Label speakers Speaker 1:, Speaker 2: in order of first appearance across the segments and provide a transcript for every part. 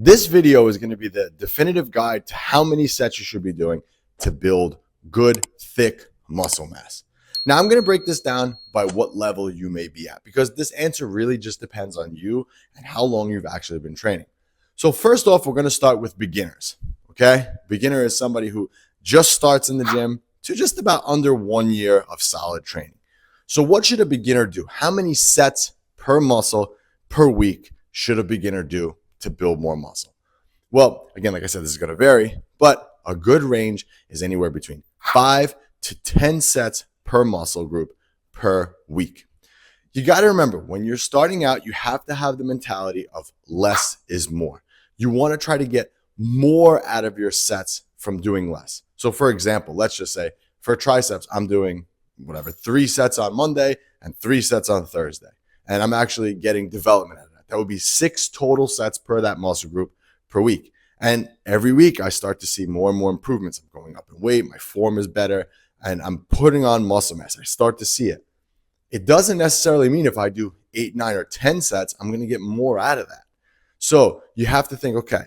Speaker 1: This video is going to be the definitive guide to how many sets you should be doing to build good, thick muscle mass. Now, I'm going to break this down by what level you may be at, because this answer really just depends on you and how long you've actually been training. So first off, we're going to start with beginners, okay? Beginner is somebody who just starts in the gym to just about under 1 year of solid training. So what should a beginner do? How many sets per muscle per week should a beginner do to build more muscle? Well, again, like I said, this is going to vary, but a good range is anywhere between 5 to 10 sets per muscle group per week. You got to remember, when you're starting out, you have to have the mentality of less is more. You want to try to get more out of your sets from doing less. So for example, let's just say for triceps, I'm doing 3 sets on Monday and 3 sets on Thursday. And I'm actually getting development out of that. That would be 6 total sets per that muscle group per week. And every week I start to see more and more improvements. I'm going up in weight, my form is better, and I'm putting on muscle mass. I start to see it. It doesn't necessarily mean if I do 8, 9, or 10 sets, I'm going to get more out of that. So you have to think, okay,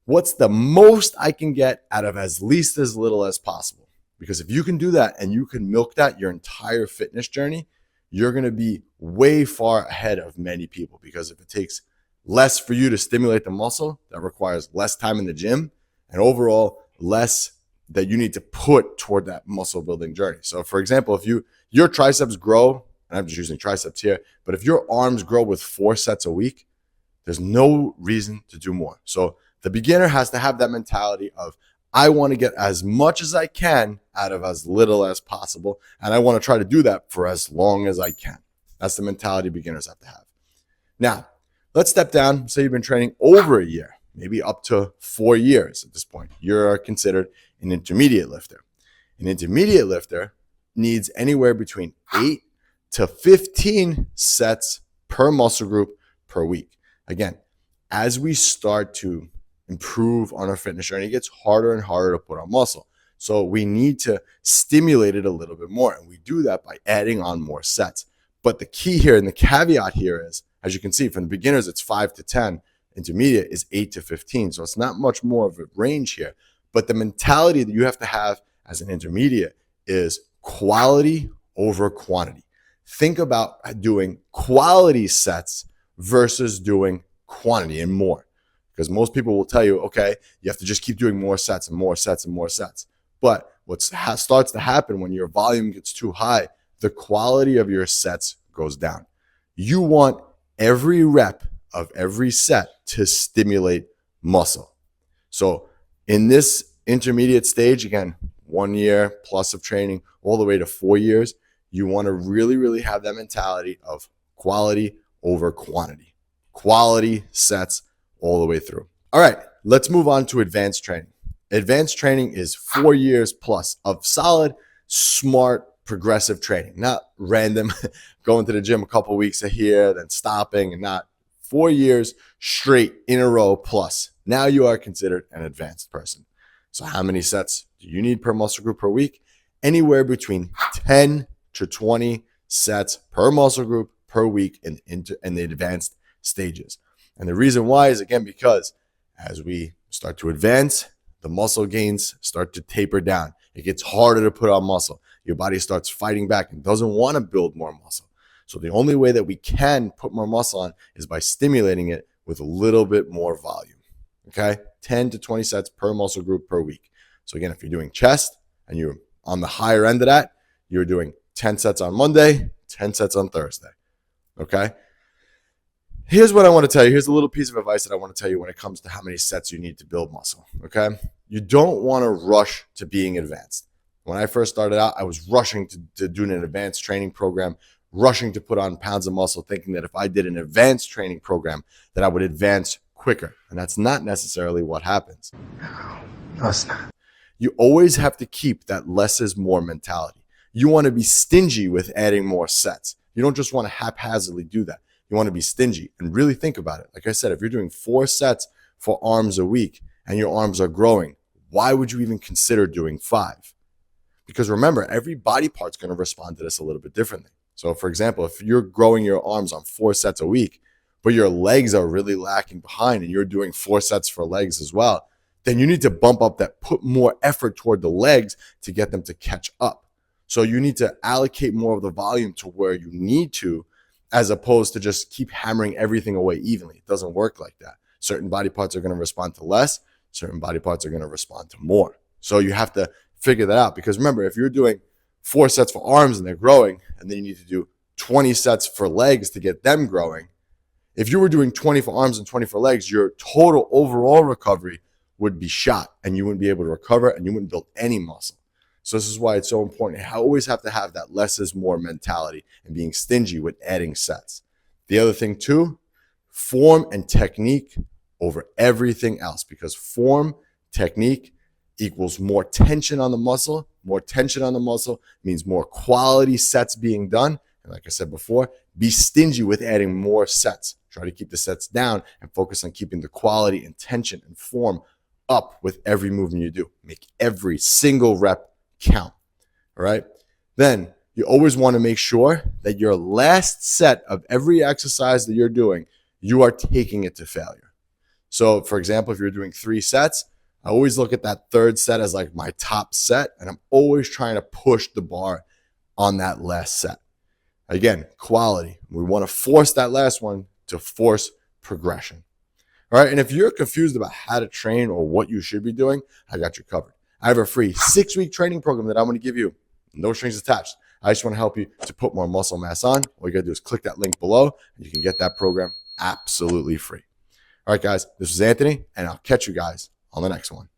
Speaker 1: what's the most I can get out of as little as possible? Because if you can do that and you can milk that your entire fitness journey, you're going to be way far ahead of many people. Because if it takes less for you to stimulate the muscle, that requires less time in the gym and overall less that you need to put toward that muscle building journey. So for example, if your triceps grow, and I'm just using triceps here, but if your arms grow with 4 sets a week, there's no reason to do more. So the beginner has to have that mentality of, I want to get as much as I can out of as little as possible. And I want to try to do that for as long as I can. That's the mentality beginners have to have. Now, let's step down. Say you've been training over a year, maybe up to 4 years at this point. You're considered an intermediate lifter. An intermediate lifter needs anywhere between 8 to 15 sets per muscle group per week. Again, as we start to improve on our fitness journey, it gets harder and harder to put on muscle. So we need to stimulate it a little bit more. And we do that by adding on more sets. But the key here and the caveat here is, as you can see, from the beginners, it's 5 to 10. Intermediate is 8 to 15. So it's not much more of a range here. But the mentality that you have to have as an intermediate is quality over quantity. Think about doing quality sets versus doing quantity and more. Because most people will tell you, okay, you have to just keep doing more sets and more sets and more sets. But what starts to happen when your volume gets too high, the quality of your sets goes down. You want every rep of every set to stimulate muscle. So in this intermediate stage, again, 1 year plus of training all the way to 4 years, you want to really, really have that mentality of quality over quantity. Quality sets all the way through. All right, let's move on to advanced training. Advanced training is 4 years plus of solid, smart, progressive training, not random going to the gym a couple weeks a year, then stopping, and not 4 years straight in a row plus. Now you are considered an advanced person. So how many sets do you need per muscle group per week? Anywhere between 10 to 20 sets per muscle group per week in the advanced stages. And the reason why is, again, because as we start to advance, the muscle gains start to taper down. It gets harder to put on muscle. Your body starts fighting back and doesn't want to build more muscle. So the only way that we can put more muscle on is by stimulating it with a little bit more volume. Okay? 10 to 20 sets per muscle group per week. So again, if you're doing chest and you're on the higher end of that, you're doing 10 sets on Monday, 10 sets on Thursday. Okay? Here's what I want to tell you. Here's a little piece of advice that I want to tell you when it comes to how many sets you need to build muscle, okay? You don't want to rush to being advanced. When I first started out, I was rushing to do an advanced training program, rushing to put on pounds of muscle, thinking that if I did an advanced training program, that I would advance quicker. And that's not necessarily what happens.
Speaker 2: No, it's not.
Speaker 1: You always have to keep that less is more mentality. You want to be stingy with adding more sets. You don't just want to haphazardly do that. You want to be stingy and really think about it. Like I said, if you're doing 4 sets for arms a week and your arms are growing, why would you even consider doing 5? Because remember, every body part's going to respond to this a little bit differently. So for example, if you're growing your arms on 4 sets a week, but your legs are really lacking behind and you're doing 4 sets for legs as well, then you need to bump up that, put more effort toward the legs to get them to catch up. So you need to allocate more of the volume to where you need to, as opposed to just keep hammering everything away evenly. It doesn't work like that. Certain body parts are going to respond to less. Certain body parts are going to respond to more. So you have to figure that out, because remember, if you're doing 4 sets for arms and they're growing, and then you need to do 20 sets for legs to get them growing, if you were doing 20 for arms and 20 for legs, your total overall recovery would be shot and you wouldn't be able to recover and you wouldn't build any muscle. So this is why it's so important. You always have to have that less is more mentality and being stingy with adding sets. The other thing too, form and technique over everything else, because form, technique equals more tension on the muscle. More tension on the muscle means more quality sets being done. And like I said before, be stingy with adding more sets. Try to keep the sets down and focus on keeping the quality and tension and form up with every movement you do. Make every single rep count. All right. Then you always want to make sure that your last set of every exercise that you're doing, you are taking it to failure. So for example, if you're doing 3 sets, I always look at that 3rd set as like my top set, and I'm always trying to push the bar on that last set. Again, quality. We want to force that last one to force progression. All right. And if you're confused about how to train or what you should be doing, I got you covered. I have a free 6-week training program that I'm going to give you. No strings attached. I just want to help you to put more muscle mass on. All you got to do is click that link below and you can get that program absolutely free. All right, guys, this was Anthony, and I'll catch you guys on the next one.